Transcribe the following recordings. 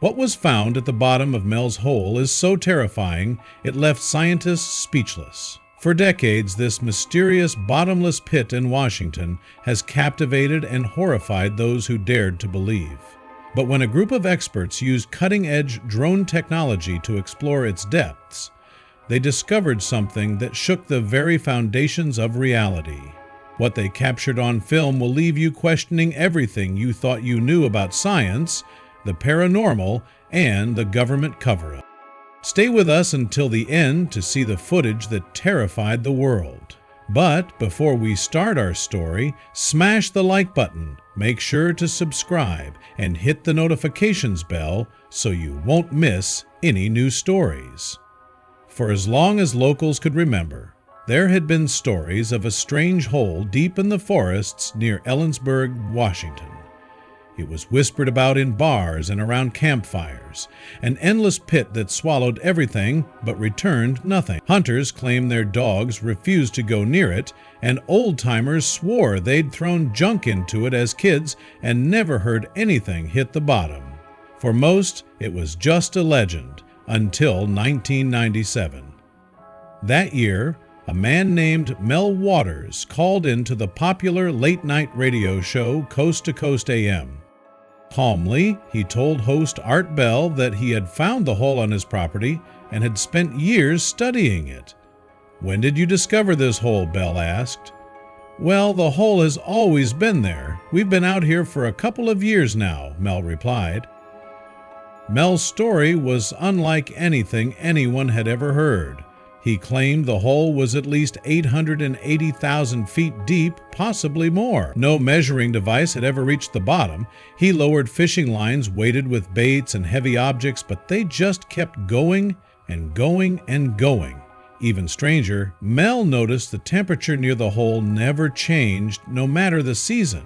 What was found at the bottom of Mel's hole is so terrifying it left scientists speechless. For decades, this mysterious bottomless pit in Washington has captivated and horrified those who dared to believe. But when a group of experts used cutting-edge drone technology to explore its depths, they discovered something that shook the very foundations of reality. What they captured on film will leave you questioning everything you thought you knew about science, the paranormal, and the government cover-up. Stay with us until the end to see the footage that terrified the world. But before we start our story, smash the like button, make sure to subscribe, and hit the notifications bell so you won't miss any new stories. For as long as locals could remember, there had been stories of a strange hole deep in the forests near Ellensburg, Washington. It was whispered about in bars and around campfires, an endless pit that swallowed everything but returned nothing. Hunters claimed their dogs refused to go near it, and old-timers swore they'd thrown junk into it as kids and never heard anything hit the bottom. For most, it was just a legend until 1997. That year, a man named Mel Waters called into the popular late-night radio show Coast to Coast AM. Calmly, he told host Art Bell that he had found the hole on his property and had spent years studying it. "When did you discover this hole?" Bell asked. "Well, the hole has always been there. We've been out here for a couple of years now," Mel replied. Mel's story was unlike anything anyone had ever heard. He claimed the hole was at least 880,000 feet deep, possibly more. No measuring device had ever reached the bottom. He lowered fishing lines weighted with baits and heavy objects, but they just kept going and going and going. Even stranger, Mel noticed the temperature near the hole never changed, no matter the season.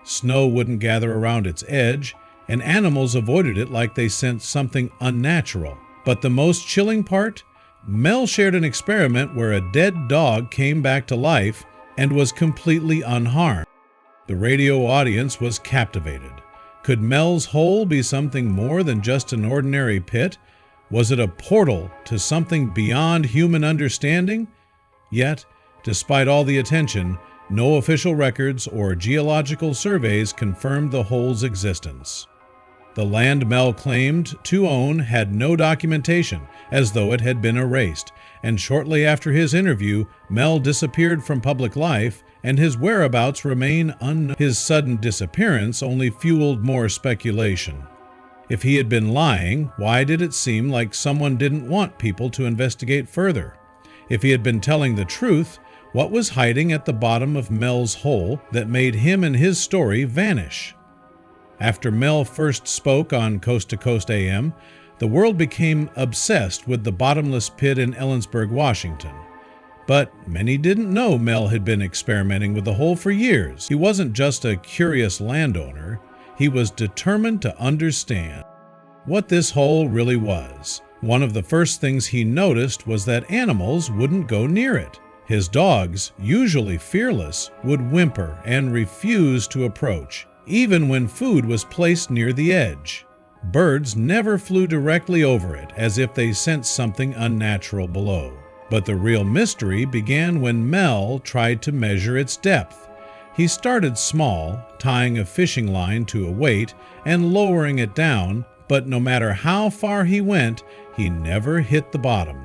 Snow wouldn't gather around its edge, and animals avoided it like they sensed something unnatural. But the most chilling part? Mel shared an experiment where a dead dog came back to life and was completely unharmed. The radio audience was captivated. Could Mel's hole be something more than just an ordinary pit? Was it a portal to something beyond human understanding? Yet, despite all the attention, no official records or geological surveys confirmed the hole's existence. The land Mel claimed to own had no documentation, as though it had been erased, and shortly after his interview, Mel disappeared from public life, and his whereabouts remain unknown. His sudden disappearance only fueled more speculation. If he had been lying, why did it seem like someone didn't want people to investigate further? If he had been telling the truth, what was hiding at the bottom of Mel's hole that made him and his story vanish? After Mel first spoke on Coast to Coast AM, the world became obsessed with the bottomless pit in Ellensburg, Washington. But many didn't know Mel had been experimenting with the hole for years. He wasn't just a curious landowner. He was determined to understand what this hole really was. One of the first things he noticed was that animals wouldn't go near it. His dogs, usually fearless, would whimper and refuse to approach, even when food was placed near the edge. Birds never flew directly over it, as if they sensed something unnatural below. But the real mystery began when Mel tried to measure its depth. He started small, tying a fishing line to a weight and lowering it down, but no matter how far he went, he never hit the bottom.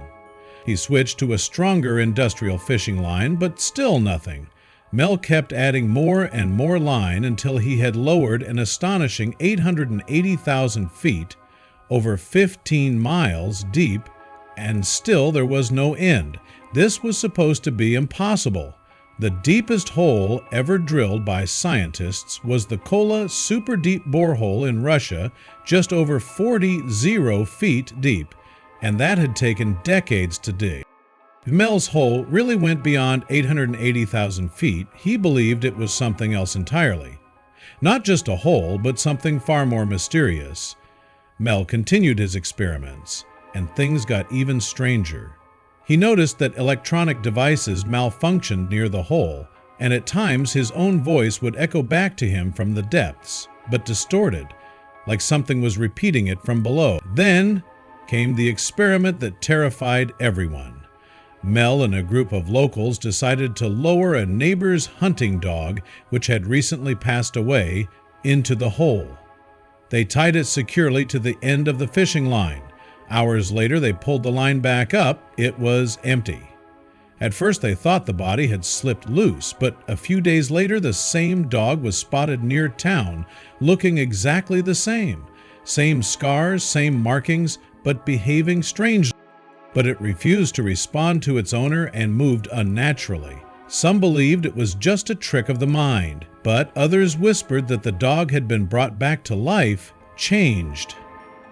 He switched to a stronger industrial fishing line, but still nothing. Mel kept adding more and more line until he had lowered an astonishing 880,000 feet, over 15 miles deep, and still there was no end. This was supposed to be impossible. The deepest hole ever drilled by scientists was the Kola super deep borehole in Russia, just over 40 feet deep, and that had taken decades to dig. If Mel's hole really went beyond 880,000 feet, he believed it was something else entirely. Not just a hole, but something far more mysterious. Mel continued his experiments, and things got even stranger. He noticed that electronic devices malfunctioned near the hole, and at times his own voice would echo back to him from the depths, but distorted. like something was repeating it from below. Then came the experiment that terrified everyone. Mel and a group of locals decided to lower a neighbor's hunting dog, which had recently passed away, into the hole. They tied it securely to the end of the fishing line. Hours later, they pulled the line back up. It was empty. At first, they thought the body had slipped loose, but a few days later, the same dog was spotted near town, looking exactly the same. Same scars, same markings, but behaving strangely. But it refused to respond to its owner and moved unnaturally. Some believed it was just a trick of the mind, but others whispered that the dog had been brought back to life, changed.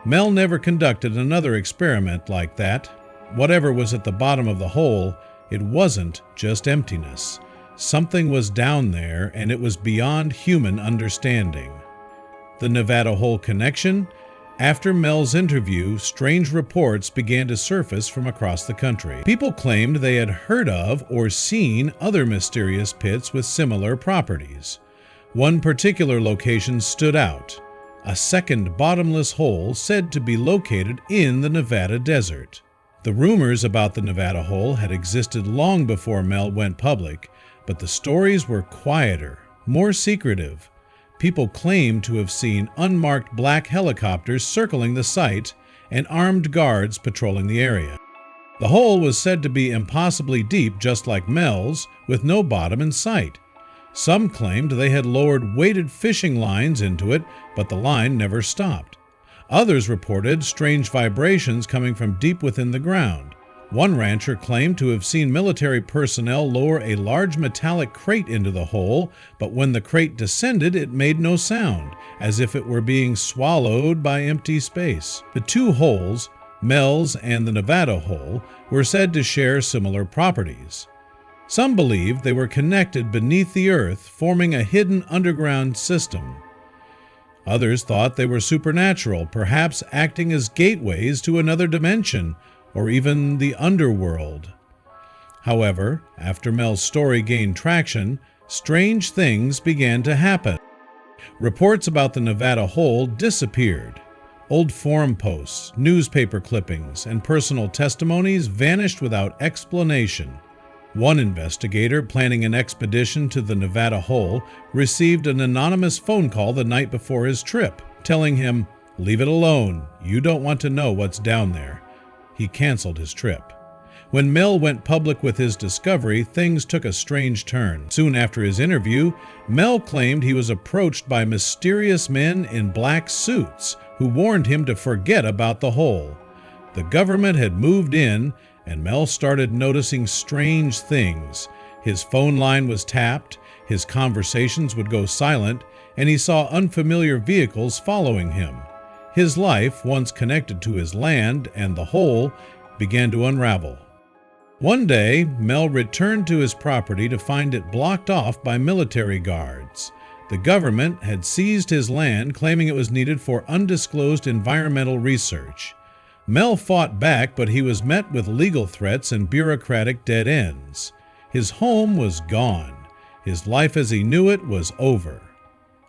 Mel never conducted another experiment like that. Whatever was at the bottom of the hole, it wasn't just emptiness. Something was down there, and it was beyond human understanding. The Nevada Hole connection? After Mel's interview, strange reports began to surface from across the country. People claimed they had heard of or seen other mysterious pits with similar properties. One particular location stood out: a second bottomless hole said to be located in the Nevada desert. The rumors about the Nevada Hole had existed long before Mel went public, but the stories were quieter, more secretive. People claimed to have seen unmarked black helicopters circling the site and armed guards patrolling the area. The hole was said to be impossibly deep, just like Mel's, with no bottom in sight. Some claimed they had lowered weighted fishing lines into it, but the line never stopped. Others reported strange vibrations coming from deep within the ground. One rancher claimed to have seen military personnel lower a large metallic crate into the hole, but when the crate descended, it made no sound, as if it were being swallowed by empty space. The two holes, Mel's and the Nevada Hole, were said to share similar properties. Some believed they were connected beneath the earth, forming a hidden underground system. Others thought they were supernatural, perhaps acting as gateways to another dimension, or even the underworld. However, after Mel's story gained traction, strange things began to happen. Reports about the Nevada Hole disappeared. Old forum posts, newspaper clippings, and personal testimonies vanished without explanation. One investigator planning an expedition to the Nevada Hole received an anonymous phone call the night before his trip, telling him, "Leave it alone, you don't want to know what's down there." He canceled his trip. When Mel went public with his discovery, things took a strange turn. Soon after his interview, Mel claimed he was approached by mysterious men in black suits who warned him to forget about the hole. The government had moved in, and Mel started noticing strange things. His phone line was tapped, his conversations would go silent, and he saw unfamiliar vehicles following him. His life, once connected to his land and the hole, began to unravel. One day, Mel returned to his property to find it blocked off by military guards. The government had seized his land, claiming it was needed for undisclosed environmental research. Mel fought back, but he was met with legal threats and bureaucratic dead ends. His home was gone. His life as he knew it was over.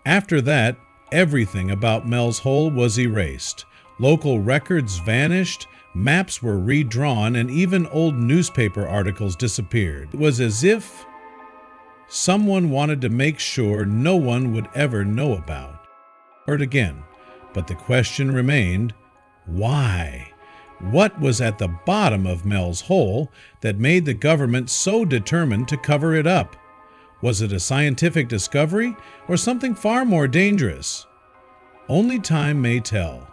After that, everything about Mel's Hole was erased. Local records vanished, maps were redrawn, and even old newspaper articles disappeared. It was as if someone wanted to make sure no one would ever know about it again. But the question remained, why? What was at the bottom of Mel's Hole that made the government so determined to cover it up? Was it a scientific discovery or something far more dangerous? Only time may tell.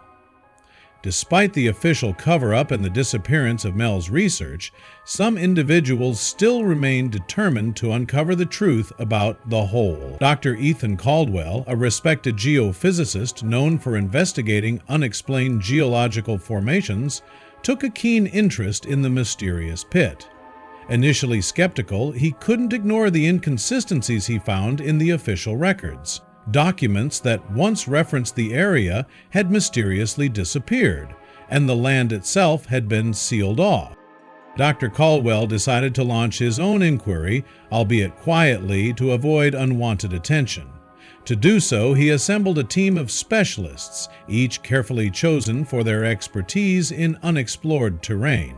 Despite the official cover-up and the disappearance of Mel's research, some individuals still remain determined to uncover the truth about the hole. Dr. Ethan Caldwell, a respected geophysicist known for investigating unexplained geological formations, took a keen interest in the mysterious pit. Initially skeptical, he couldn't ignore the inconsistencies he found in the official records. Documents that once referenced the area had mysteriously disappeared, and the land itself had been sealed off. Dr. Caldwell decided to launch his own inquiry, albeit quietly, to avoid unwanted attention. To do so, he assembled a team of specialists, each carefully chosen for their expertise in unexplored terrain.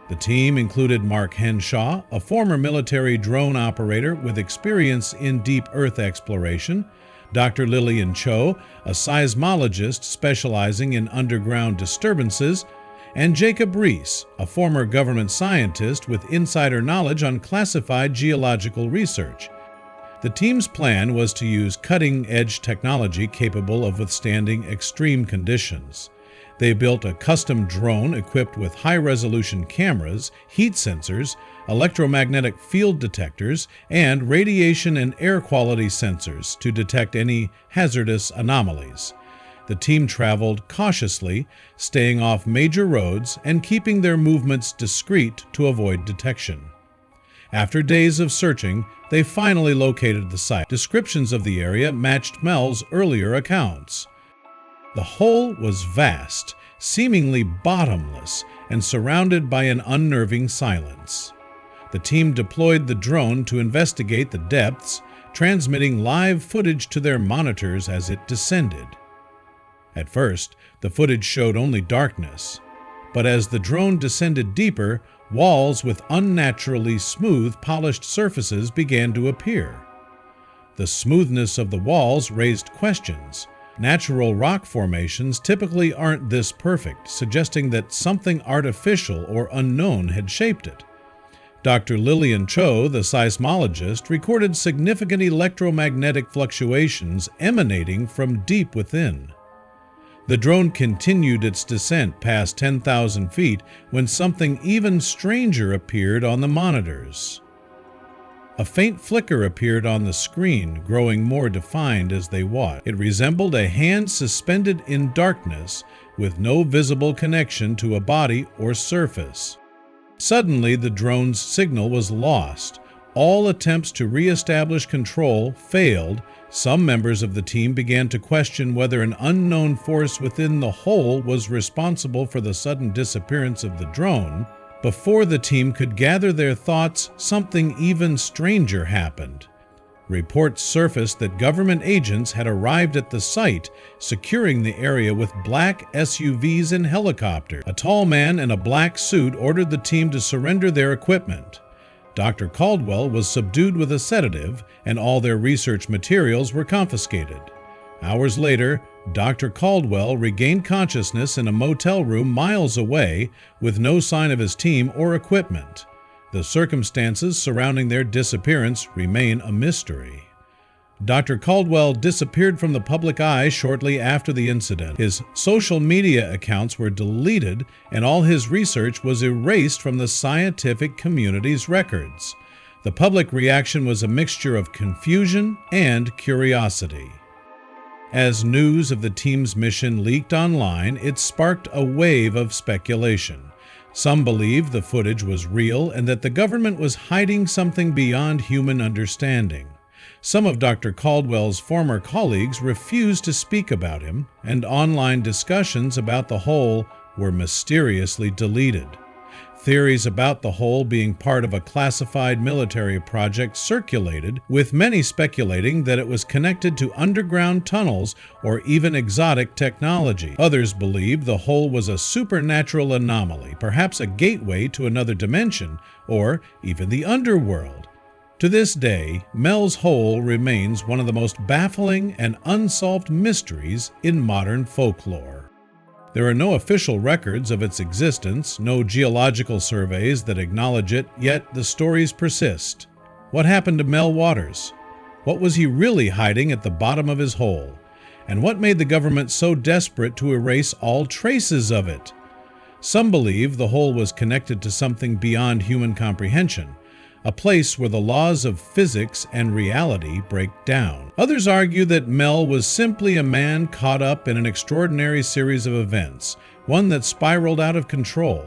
The team included Mark Henshaw, a former military drone operator with experience in deep Earth exploration, Dr. Lillian Cho, a seismologist specializing in underground disturbances, and Jacob Reese, a former government scientist with insider knowledge on classified geological research. The team's plan was to use cutting-edge technology capable of withstanding extreme conditions. They built a custom drone equipped with high-resolution cameras, heat sensors, electromagnetic field detectors, and radiation and air quality sensors to detect any hazardous anomalies. The team traveled cautiously, staying off major roads and keeping their movements discreet to avoid detection. After days of searching, they finally located the site. Descriptions of the area matched Mel's earlier accounts. The hole was vast, seemingly bottomless, and surrounded by an unnerving silence. The team deployed the drone to investigate the depths, transmitting live footage to their monitors as it descended. At first, the footage showed only darkness, but as the drone descended deeper, walls with unnaturally smooth, polished surfaces began to appear. The smoothness of the walls raised questions. Natural rock formations typically aren't this perfect, suggesting that something artificial or unknown had shaped it. Dr. Lillian Cho, the seismologist, recorded significant electromagnetic fluctuations emanating from deep within. The drone continued its descent past 10,000 feet when something even stranger appeared on the monitors. A faint flicker appeared on the screen, growing more defined as they watched. It resembled a hand suspended in darkness with no visible connection to a body or surface. Suddenly, the drone's signal was lost. All attempts to re-establish control failed. Some members of the team began to question whether an unknown force within the hole was responsible for the sudden disappearance of the drone. Before the team could gather their thoughts, something even stranger happened. Reports surfaced that government agents had arrived at the site, securing the area with black SUVs and helicopters. A tall man in a black suit ordered the team to surrender their equipment. Dr. Caldwell was subdued with a sedative, and all their research materials were confiscated. Hours later, Dr. Caldwell regained consciousness in a motel room miles away with no sign of his team or equipment. The circumstances surrounding their disappearance remain a mystery. Dr. Caldwell disappeared from the public eye shortly after the incident. His social media accounts were deleted, and all his research was erased from the scientific community's records. The public reaction was a mixture of confusion and curiosity. As news of the team's mission leaked online, it sparked a wave of speculation. Some believed the footage was real and that the government was hiding something beyond human understanding. Some of Dr. Caldwell's former colleagues refused to speak about him, and online discussions about the hole were mysteriously deleted. Theories about the hole being part of a classified military project circulated, with many speculating that it was connected to underground tunnels or even exotic technology. Others believed the hole was a supernatural anomaly, perhaps a gateway to another dimension, or even the underworld. To this day, Mel's Hole remains one of the most baffling and unsolved mysteries in modern folklore. There are no official records of its existence, no geological surveys that acknowledge it, yet the stories persist. What happened to Mel Waters? What was he really hiding at the bottom of his hole? And what made the government so desperate to erase all traces of it? Some believe the hole was connected to something beyond human comprehension, a place where the laws of physics and reality break down. Others argue that Mel was simply a man caught up in an extraordinary series of events, one that spiraled out of control.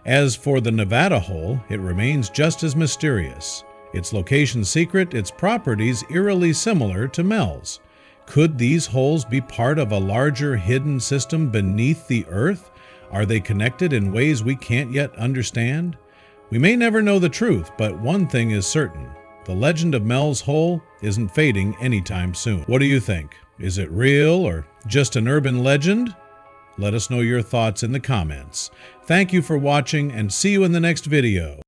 As for the Nevada hole, it remains just as mysterious. Its location secret, its properties eerily similar to Mel's. Could these holes be part of a larger hidden system beneath the earth? Are they connected in ways we can't yet understand? We may never know the truth, but one thing is certain. The legend of Mel's Hole isn't fading anytime soon. What do you think? Is it real or just an urban legend? Let us know your thoughts in the comments. Thank you for watching and see you in the next video.